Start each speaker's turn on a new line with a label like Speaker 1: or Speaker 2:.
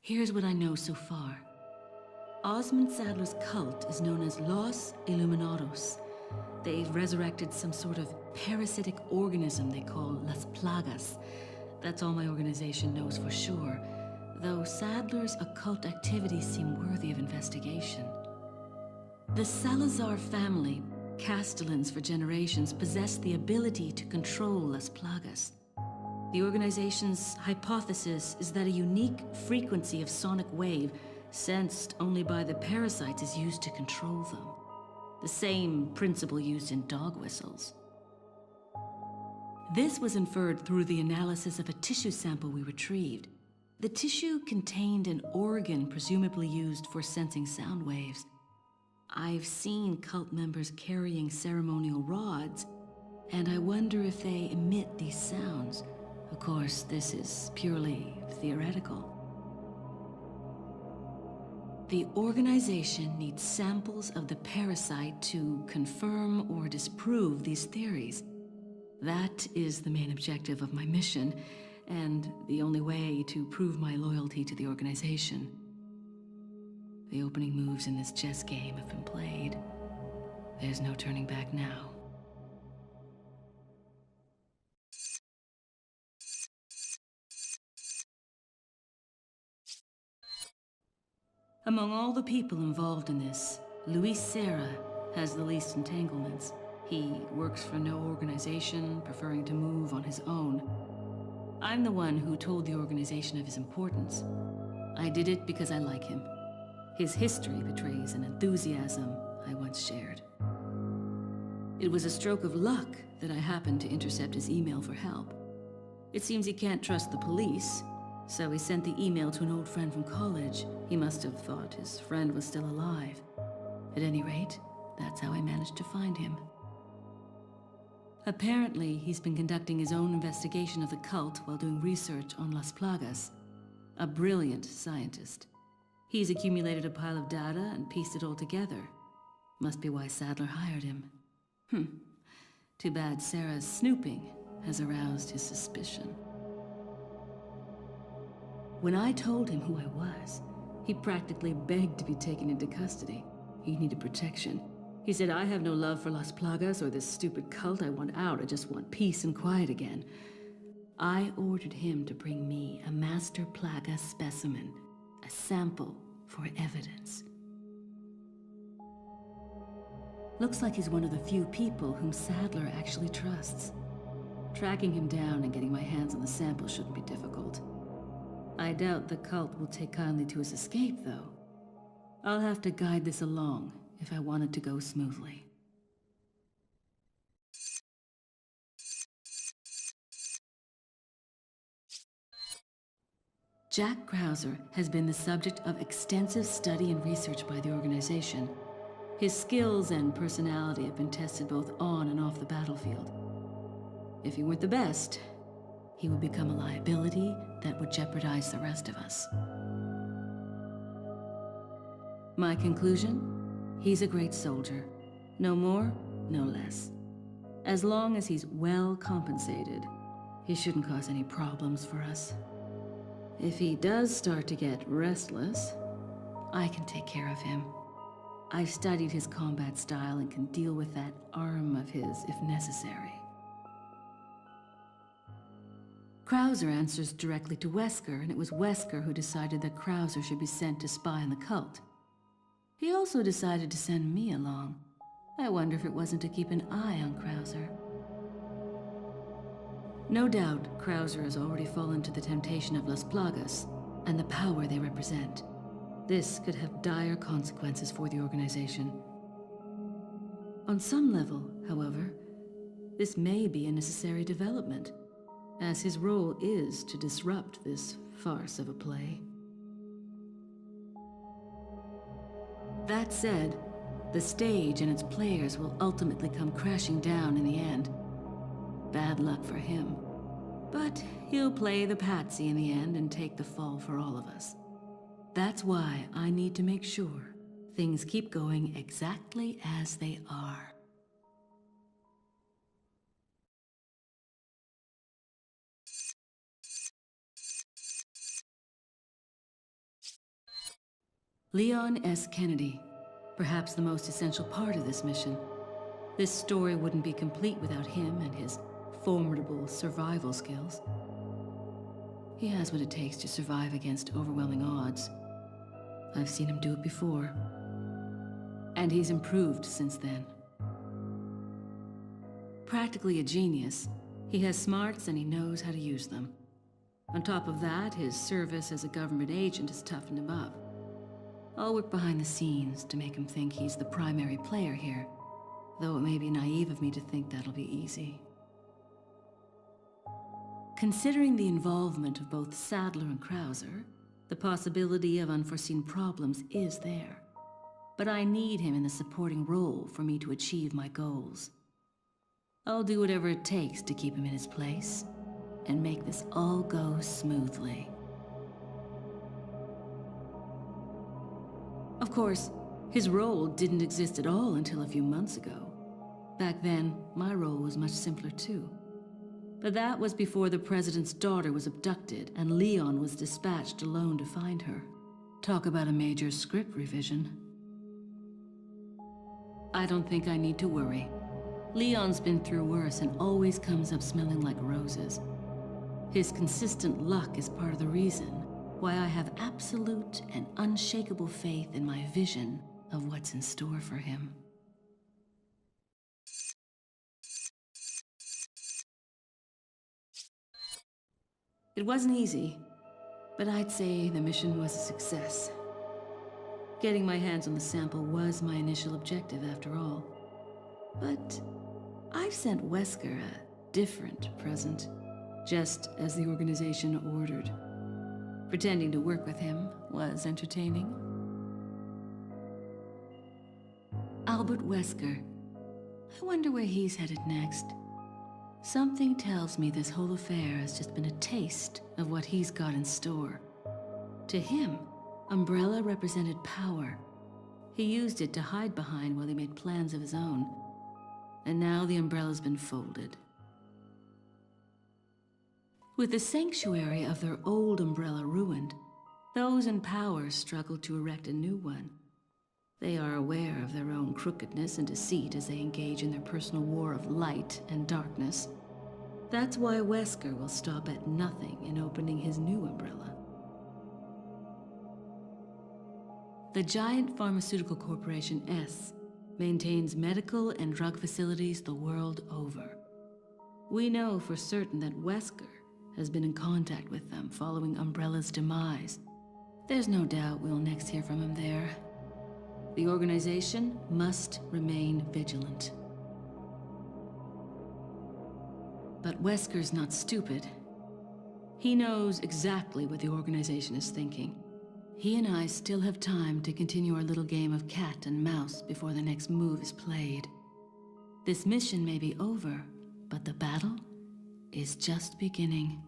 Speaker 1: Here's what I know so far. Osmond Saddler's cult is known as Los Illuminados. They've resurrected some sort of parasitic organism they call Las Plagas. That's all my organization knows for sure, though Saddler's occult activities seem worthy of investigation. The Salazar family, Castellans for generations, possessed the ability to control Las Plagas. The organization's hypothesis is that a unique frequency of sonic wave, sensed only by the parasites, is used to control them. The same principle used in dog whistles. This was inferred through the analysis of a tissue sample we retrieved. The tissue contained an organ presumably used for sensing sound waves. I've seen cult members carrying ceremonial rods, and I wonder if they emit these sounds. Of course, this is purely theoretical. The organization needs samples of the parasite to confirm or disprove these theories. That is the main objective of my mission, and the only way to prove my loyalty to the organization. The opening moves in this chess game have been played. There's no turning back now. Among all the people involved in this, Luis Serra has the least entanglements. He works for no organization, preferring to move on his own. I'm the one who told the organization of his importance. I did it because I like him. His history betrays an enthusiasm I once shared. It was a stroke of luck that I happened to intercept his email for help. It seems he can't trust the police, so he sent the email to an old friend from college. He must have thought his friend was still alive. At any rate, that's how I managed to find him. Apparently, he's been conducting his own investigation of the cult while doing research on Las Plagas. A brilliant scientist. He's accumulated a pile of data and pieced it all together. Must be why Saddler hired him. Too bad Sarah's snooping has aroused his suspicion. When I told him who I was, he practically begged to be taken into custody. He needed protection. He said, I have no love for Las Plagas or this stupid cult. I want out. I just want peace and quiet again. I ordered him to bring me a Master Plaga specimen, a sample for evidence. Looks like he's one of the few people whom Saddler actually trusts. Tracking him down and getting my hands on the sample shouldn't be difficult. I doubt the cult will take kindly to his escape, though. I'll have to guide this along if I want it to go smoothly. Jack Krauser has been the subject of extensive study and research by the organization. His skills and personality have been tested both on and off the battlefield. If he weren't the best, he would become a liability that would jeopardize the rest of us. My conclusion? He's a great soldier. No more, no less. As long as he's well compensated, he shouldn't cause any problems for us. If he does start to get restless, I can take care of him. I've studied his combat style and can deal with that arm of his if necessary. Krauser answers directly to Wesker, and it was Wesker who decided that Krauser should be sent to spy on the cult. He also decided to send me along. I wonder if it wasn't to keep an eye on Krauser. No doubt, Krauser has already fallen to the temptation of Las Plagas and the power they represent. This could have dire consequences for the organization. On some level, however, this may be a necessary development, as his role is to disrupt this farce of a play. That said, the stage and its players will ultimately come crashing down in the end. Bad luck for him. But he'll play the patsy in the end and take the fall for all of us. That's why I need to make sure things keep going exactly as they are. Leon S. Kennedy, perhaps the most essential part of this mission. This story wouldn't be complete without him and his formidable survival skills. He has what it takes to survive against overwhelming odds. I've seen him do it before. And he's improved since then. Practically a genius, he has smarts and he knows how to use them. On top of that, his service as a government agent has toughened him up. I'll work behind the scenes to make him think he's the primary player here, though it may be naive of me to think that'll be easy. Considering the involvement of both Sadler and Krauser, the possibility of unforeseen problems is there. But I need him in the supporting role for me to achieve my goals. I'll do whatever it takes to keep him in his place and make this all go smoothly. Of course, his role didn't exist at all until a few months ago. Back then, my role was much simpler too. But that was before the president's daughter was abducted and Leon was dispatched alone to find her. Talk about a major script revision. I don't think I need to worry. Leon's been through worse and always comes up smelling like roses. His consistent luck is part of the reason why I have absolute and unshakable faith in my vision of what's in store for him. It wasn't easy, but I'd say the mission was a success. Getting my hands on the sample was my initial objective, after all. But I've sent Wesker a different present, just as the organization ordered. Pretending to work with him was entertaining. Albert Wesker. I wonder where he's headed next. Something tells me this whole affair has just been a taste of what he's got in store. To him, Umbrella represented power. He used it to hide behind while he made plans of his own. And now the Umbrella's been folded. With the sanctuary of their old Umbrella ruined, those in power struggle to erect a new one. They are aware of their own crookedness and deceit as they engage in their personal war of light and darkness. That's why Wesker will stop at nothing in opening his new Umbrella. The giant pharmaceutical corporation S maintains medical and drug facilities the world over. We know for certain that Wesker has been in contact with them following Umbrella's demise. There's no doubt we'll next hear from him there. The organization must remain vigilant. But Wesker's not stupid. He knows exactly what the organization is thinking. He and I still have time to continue our little game of cat and mouse before the next move is played. This mission may be over, but the battle is just beginning.